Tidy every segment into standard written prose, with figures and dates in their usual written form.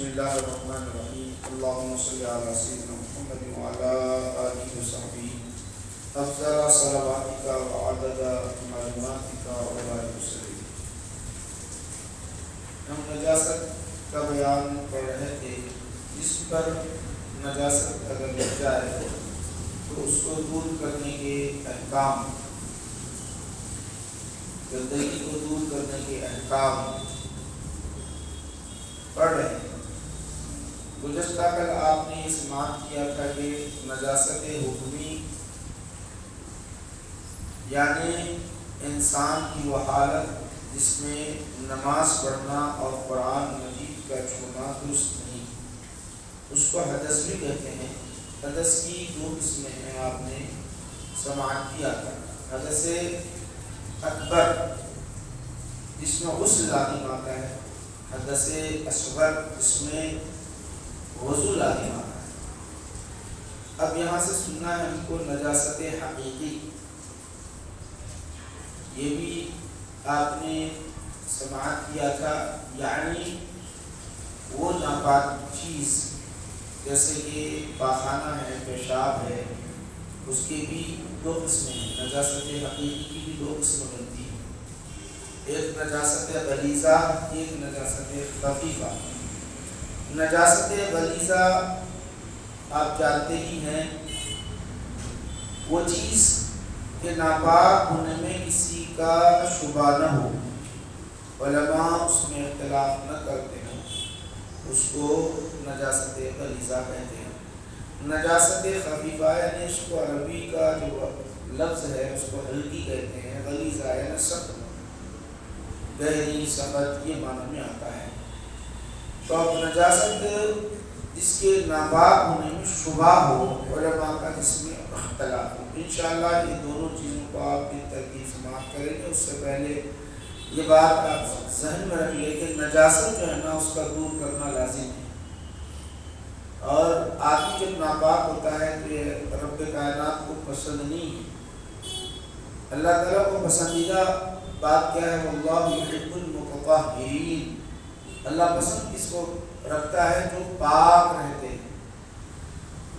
بسم اللہ الرحمن الرحیم اللہم صلی علی سیدنا محمد وعلی آلہ وصحبہ افضل صلواتک وعدد معلوماتک وبارک وسلم۔ ہم نجاست کا بیان پڑھ رہے تھے، جس پر نجاست اگر لگ جائے تو اس کو دور کرنے کے احکام، گندگی کو دور کرنے کے احکام پڑھ رہے ہیں۔ گزشتہ کل آپ نے یہ سماعت کیا تھا کہ نجاست حکمی یعنی انسان کی وہ حالت جس میں نماز پڑھنا اور قرآن مجید کا چھونا درست نہیں، اس کو حدث بھی کہتے ہیں۔ حدث کی دو قسمیں ہیں، آپ نے سماعت کیا تھا۔ حدث اکبر جس میں غسل لازم آتا ہے، حدث اصغر جس میں وضو لازم آتا ہے۔ اب یہاں سے سننا ہے ہم کو نجاست حقیقی، یہ بھی آپ نے سماعت کیا تھا، یعنی وہ ناپاک چیز جیسے کہ پاخانہ ہے، پیشاب ہے، اس کی بھی دو قسمیں ہیں۔ نجاست حقیقی کی بھی دو قسمیں بنتی ہیں، ایک نجاست غلیظہ، ایک نجاست خفیفہ۔ نجاست غلیظہ آپ جانتے ہی ہیں، وہ چیز کہ ناپاک ہونے میں کسی کا شبہ نہ ہو، علماء اس میں اختلاف نہ کرتے ہیں، اس کو نجاست غلیظہ کہتے ہیں۔ نجاست خفیفہ یعنی اس کو عربی کا جو لفظ ہے اس کو ہلکی کہتے ہیں، غلیظہ یعنی سخت، گہری، سخت، یہ معنی میں آتا ہے۔ تو اب نجاست جس کے ناپاک ہونے میں شبہ ہو، علماء کا جس میں اختلاف ہو، انشاءاللہ یہ دونوں چیزوں کو آپ کی ترتیب سماعت کریں گے۔ اس سے پہلے یہ بات آپ ذہن میں رکھ لیں کہ نجاست جو ہے نا اس کا دور کرنا لازم ہے، اور آدمی جب ناپاک ہوتا ہے تو یہ رب کائنات کو پسند نہیں ہے۔ اللہ تعالیٰ کو پسندیدہ بات کیا ہے؟ واللہ یحب المتطہرین، اللہ پسند کس کو رکھتا ہے؟ جو پاک رہتے ہیں۔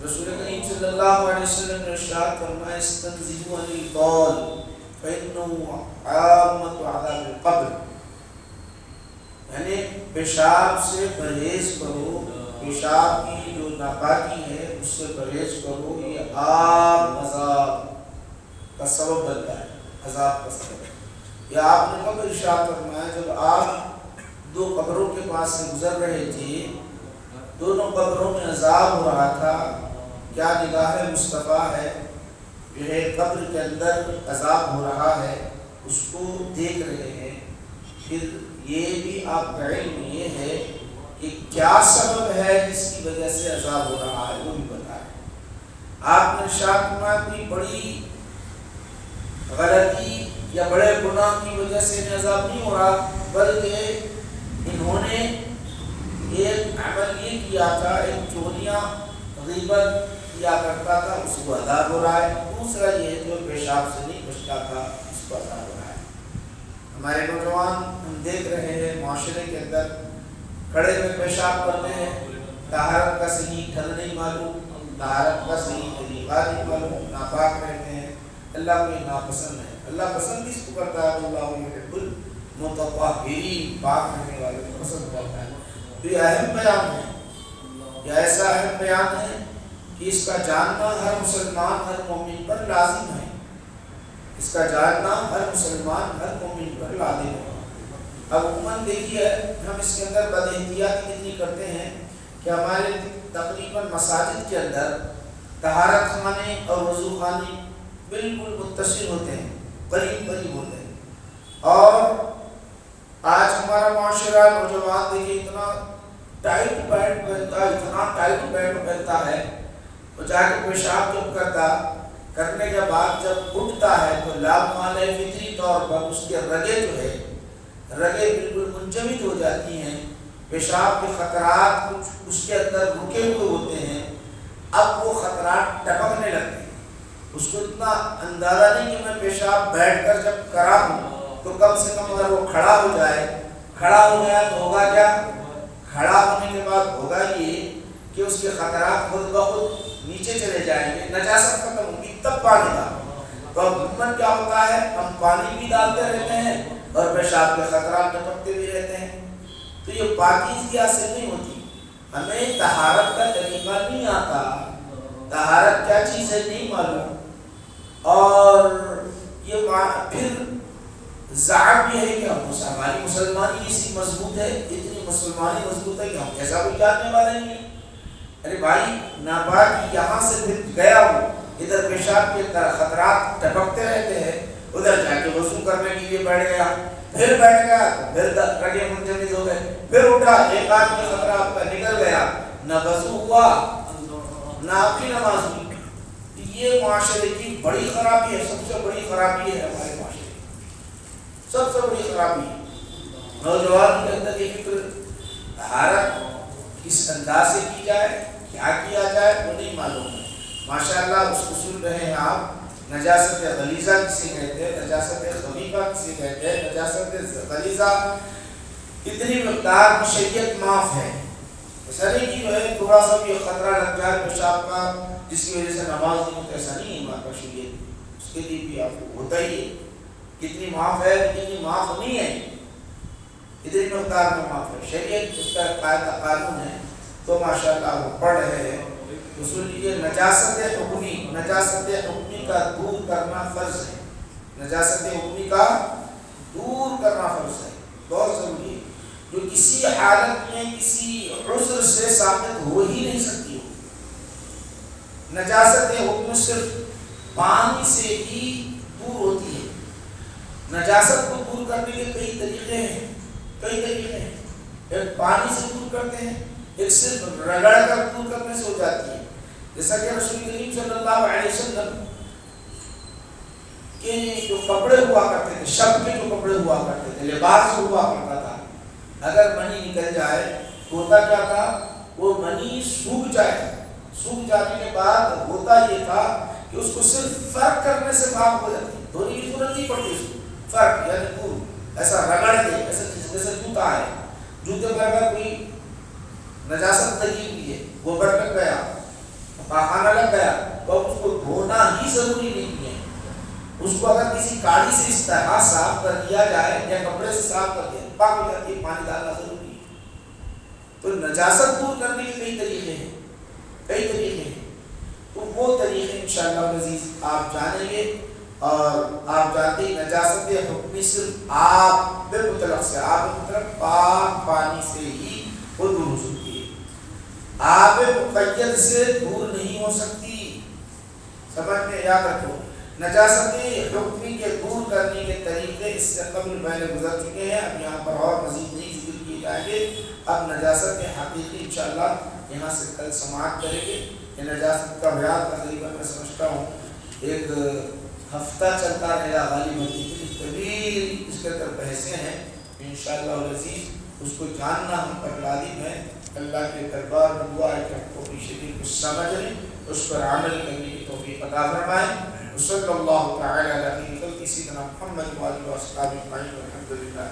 رسول کریم صلی اللہ علیہ وسلم نے ارشاد فرمایا استنزہوا عن البول فإنه عامۃ عذاب القبر، یعنی پیشاب سے پرہیز کرو، پیشاب کی جو ناپاکی ہے اس سے پرہیز کرو، یہ عام عذاب کا سبب بنتا ہے، عذاب کا سبب۔ یا آپ نے کب ارشاد فرمایا؟ جب آپ دو قبروں کے پاس سے گزر رہے تھے، دونوں قبروں میں عذاب ہو رہا تھا، کیا نگاہ مصطفیٰ ہے، جو ہے قبر کے اندر عذاب ہو رہا ہے اس کو دیکھ رہے ہیں، پھر یہ بھی آپ کا علم یہ ہے کہ کیا سبب ہے جس کی وجہ سے عذاب ہو رہا ہے، وہ بھی بتائیں۔ آپ نے ارشاد فرمایا کوئی بڑی غلطی یا بڑے گناہ کی وجہ سے انہیں عذاب نہیں ہو رہا، بلکہ انہوں نے ایک عمل یہ کیا تھا، ایک چوریاں غیبت کیا کرتا تھا، اس کو عذاب ہو رہا ہے۔ دوسرا یہ جو پیشاب سے نہیں بچتا تھا اس کو عذاب ہو رہا ہے۔ ہمارے نوجوان ہم دیکھ رہے ہیں معاشرے کے اندر کھڑے میں پیشاب کرتے ہیں، طہارت کا صحیح ڈھنگ نہیں معلوم، طہارت کا صحیح طریقہ نہیں معلوم، ناپاک رہتے ہیں۔ اللہ کو یہ ناپسند ہے۔ اللہ پسند کس کو کرتا ہے؟ اللہ یحب المتطہرین، پاک رہنے والے کو پسند کرتا ہے۔ تو یہ اہم بیان ہے، یہ ایسا اہم بیان ہے کہ اس کا جاننا ہر مسلمان، ہر مومن پر لازم ہے، اس کا جاننا ہر مسلمان، ہر مومن پر لازم ہے۔ اب عموماً دیکھیے ہم اس کے اندر بد احتیاطی کتنی کرتے ہیں کہ ہمارے تقریباً مساجد کے اندر طہارت خانے اور وضو خانے بالکل متصل ہوتے ہیں، قریب قریب ہوتے ہیں، اور آج ہمارا معاشرہ نوجوان دیکھیے اتنا ٹائٹ پینٹ پہنتا ہے، اتنا ٹائٹ پینٹ پہنتا ہے، وہ جا کے پیشاب جب کرنے کے بعد جب اٹھتا ہے تو لامحالہ فطری طور پر اس کے رگیں جو ہے، رگیں بالکل منجمد ہو جاتی ہیں، پیشاب کے خطرات کچھ اس کے اندر رکے ہوئے ہوتے ہیں، اب وہ خطرات ٹپکنے لگتے ہیں۔ اس کو اتنا اندازہ نہیں کہ میں پیشاب بیٹھ کر جب کرا ہوں تو کم سے کم اگر وہ کھڑا ہو جائے، کھڑا ہو گیا تو ہوگا کیا؟ کھڑا ہونے کے بعد ہوگا یہ کہ اس کے خطرات خود بخود نیچے چلے جائیں گے، نجاست ختم ہوگی تب پانی ڈالو۔ تو عموماً کیا ہوتا ہے، ہم پانی بھی ڈالتے رہتے ہیں اور پیشاب کے خطرات ٹپکتے بھی رہتے ہیں، تو یہ پاکیزگی حاصل نہیں ہوتی۔ ہمیں طہارت کا طریقہ نہیں آتا، طہارت کیا چیز ہے نہیں معلوم، اور یہ پھر زعم یہ ہے کہ ہماری مسلمانی اسی مضبوط ہے، اتنی مسلمانی مضبوط ہے کہ ہم ایسا کوئی جاننے والے نہیں ہیں۔ ارے بھائی ناپاک یہاں سے پھر گیا ہوں، ادھر پیشاب کے خطرات ٹپکتے رہتے ہیں، ادھر جا کے وضو کرنے کے لیے بیٹھ گیا، پھر بیٹھ گیا تو پھر رگیں منجمد ہو گئے، پھر اٹھا ایک آدھ میں خطرہ آپ کا نکل گیا، نہ وضو ہوا نہ آپ کی نماز ہوئی۔ یہ معاشرے کی بڑی خرابی ہے، سب سے بڑی خرابی ہے ہمارے معاشرے کی، سب سے بڑی خرابی ہے۔ نوجوان کے اندر یہ فکر طہارت کس انداز سے کی جائے، کیا کیا جائے وہ نہیں معلوم ہے۔ ماشاءاللہ اس کو سن رہے ہیں آپ، نجاست غلیظہ کسی کہتے ہیں، نجاست خفیفہ کسی کہتے ہیں، نجاست غلیظہ اتنی مقدار کی شریعت معاف ہے، ایسا نہیں کہ جو ہے تھوڑا سا بھی خطرہ لگ جائے پیشاب کا جس کی وجہ سے نماز نہیں ہوتی، ایسا نہیں ہے ہمارا شریعت، اس کے لیے بھی آپ کو ہوتا ہی ہے، کتنی معاف ہے کتنی معاف نہیں ہے، اتنی مقدار میں معاف ہے، شریعت اس کا قاعدہ قانون ہے۔ تو ماشاءاللہ وہ پڑھ رہے ہیں اصول یہ نجاست حکمی، نجاست حکمی کا دور کرنا فرض ہے، نجاست حکمی کا دور کرنا فرض ہے، بہت ضروری ہے، جو کسی حالت میں کسی عذر سے ثابت ہو ہی نہیں سکتی ہو۔ نجاست حکم صرف پانی سے ہی دور ہوتی ہے۔ نجاست کو دور کرنے کے کئی طریقے ہیں، کئی طریقے ہیں، ایک پانی سے دور کرتے ہیں، ایک صرف رگڑ کر دور کرنے سے ہو جاتی ہے، جیسا کہ رسول کریم صلی اللہ علیہ وسلم کے جو کپڑے ہوا کرتے تھے، شب کے جو کپڑے ہوا کرتے تھے، لباس جو ہوا کرتا تھا، اگر منی نکل جائے تو ہوتا کیا تھا، وہ منی سوکھ جائے، سوکھ جانے کے بعد ہوتا یہ تھا کہ اس کو صرف فرق کرنے سے پاک ہو جاتی، دھونے کی ضرورت نہیں پڑتی، اس کو فرق یعنی دور ایسا رگڑ کے، ایسا جیسے جوتا ہے، جوتے پر اگر کوئی نجاست لگی ہوئی ہے، گوبر لگ گیا، پاخانہ لگ گیا، تو اس کو دھونا ہی ضروری نہیں ہے، اس کو اگر کسی کاڑی سے اس طرح صاف کر دیا جائے یا کپڑے سے صاف کر دیا پاک ہو جاتی ہے، پانی ڈالنا ضروری ہے۔ تو نجاست دور کرنے کے کئی طریقے ہیں، کئی طریقے ہیں، تو وہ طریقے انشاءاللہ عزیز آپ جانیں گے، اور آپ جانتے ہیں نجاست حکمی صرف آپ بے مطلق سے، آپ مطلق پاک پانی سے ہی وہ دور ہو سکتی ہے، آپ مقید سے دور نہیں ہو سکتی، سمجھ میں یاد رکھو۔ نجاست حکمی کے دور کرنے کے طریقے اس سے قبل پہلے گزر چکے ہیں، اب یہاں پر اور مزید نہیں ذکر کیے جائیں گے۔ اب نجاست حقیقی انشاءاللہ یہاں سے کل سماعت کریں گے۔ یہ نجاست کا بیان تقریباً میں سمجھتا ہوں ایک ہفتہ چلتا رہے گا، غالباً اتنی طویل اس کے اندر بحثیں ہیں، انشاءاللہ العزیز اس کو جاننا ہم پر لازم ہے۔ اللہ کے دربار میں دعا ہے کہ ہم کو اپنی شریعت کو سمجھ لیں، اس پر عمل کرنے کی توفیق عطا فرمائیں۔ صلی اللہ تعالی علیہ وسلم سیدنا محمد و آلہ و اصحابہ اجمعین، والحمد للہ۔